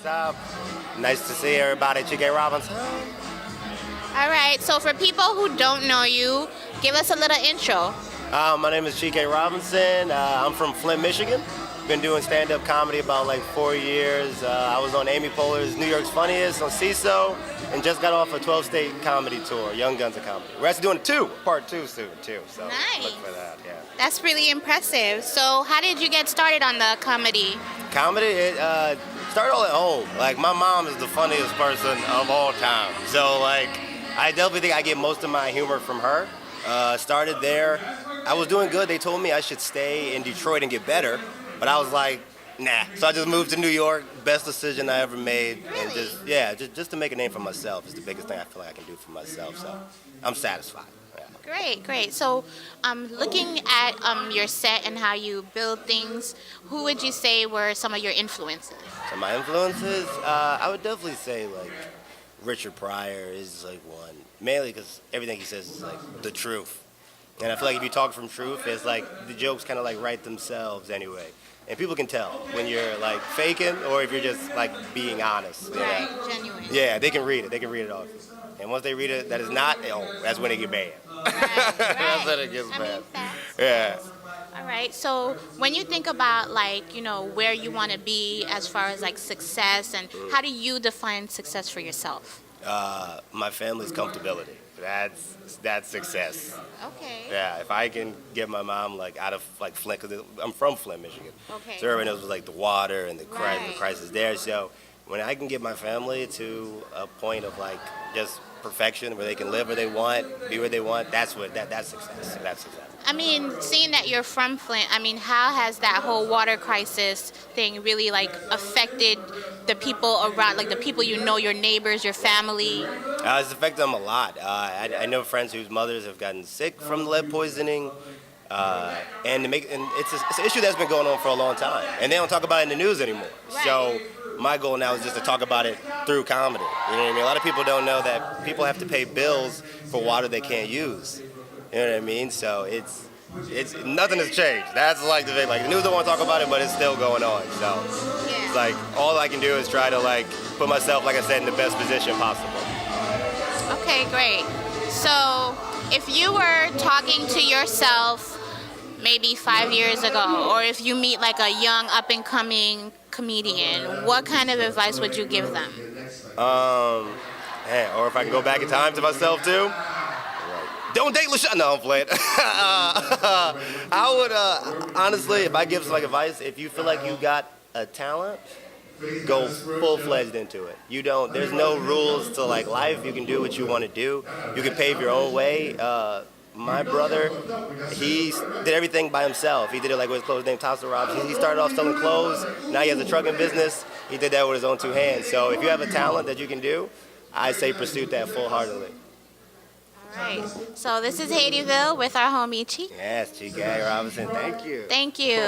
What's up? Nice to see everybody. Chike Robinson. All right, so for people who don't know you, give us a little intro. My name is Chike Robinson. I'm from Flint, Michigan. Been doing stand-up comedy about like 4 years. I was on Amy Poehler's New York's Funniest on CISO, and just got off a 12-state comedy tour, Young Guns of Comedy. We're actually doing part two soon, too. So Nice. Look for that, yeah. That's really impressive. So how did you get started on the comedy? Comedy, it started all at home. Like, my mom is the funniest person of all time. So, like, I definitely think I get most of my humor from her. Started there. I was doing good. They told me I should stay in Detroit and get better. But I was like, nah. So I just moved to New York. Best decision I ever made. Really? And just to make a name for myself is the biggest thing I feel like I can do for myself. So I'm satisfied. Yeah. Great. So looking at your set and how you build things, who would you say were some of your influences? So my influences, I would definitely say like Richard Pryor is like one. Mainly because everything he says is like the truth. And I feel like if you talk from truth, it's like the jokes kind of like write themselves anyway. And people can tell when you're like faking or if you're just like being honest. Right, genuine. Yeah, they can read it. They can read it off. And once they read it, that is not, that's when they get bad. Right. That's when it gets bad. Facts. Yeah. All right. So when you think about like, where you want to be as far as like success, and how do you define success for yourself? My family's comfortability. That's success. Okay. Yeah, if I can get my mom like out of like Flint, because I'm from Flint, Michigan. Okay. So everyone knows like the water and the Right. crisis there. So when I can get my family to a point of like just perfection where they can live where they want, be where they want, that's success. That's success. I mean, seeing that you're from Flint, I mean, how has that whole water crisis thing really like affected the people around, like the people your neighbors, your family? It's affected them a lot. I know friends whose mothers have gotten sick from lead poisoning, and it's an issue that's been going on for a long time, and they don't talk about it in the news anymore. Right. So my goal now is just to talk about it through comedy. You know what I mean? A lot of people don't know that people have to pay bills for water they can't use. You know what I mean? So it's nothing has changed. That's like the thing. Like the news don't want to talk about it, but it's still going on. So it's like all I can do is try to like put myself, like I said, in the best position possible. Okay, great. So if you were talking to yourself maybe 5 years ago, or if you meet like a young up-and-coming comedian, what kind of advice would you give them? Or if I can go back in time to myself too. Don't date LaShawn. No, I'm playing. I would, honestly, if I give some like advice, if you feel like you got a talent, go full-fledged into it. There's no rules to like life. You can do what you want to do. You can pave your own way. My brother, he did everything by himself. He did it like with his clothes named Thompson Robs. He started off selling clothes. Now he has a trucking business. He did that with his own two hands. So if you have a talent that you can do, I say pursue that full-heartedly. All right. So this is Haitiville with our homie Chike. Yes, Chike Robinson. Thank you. Thank you.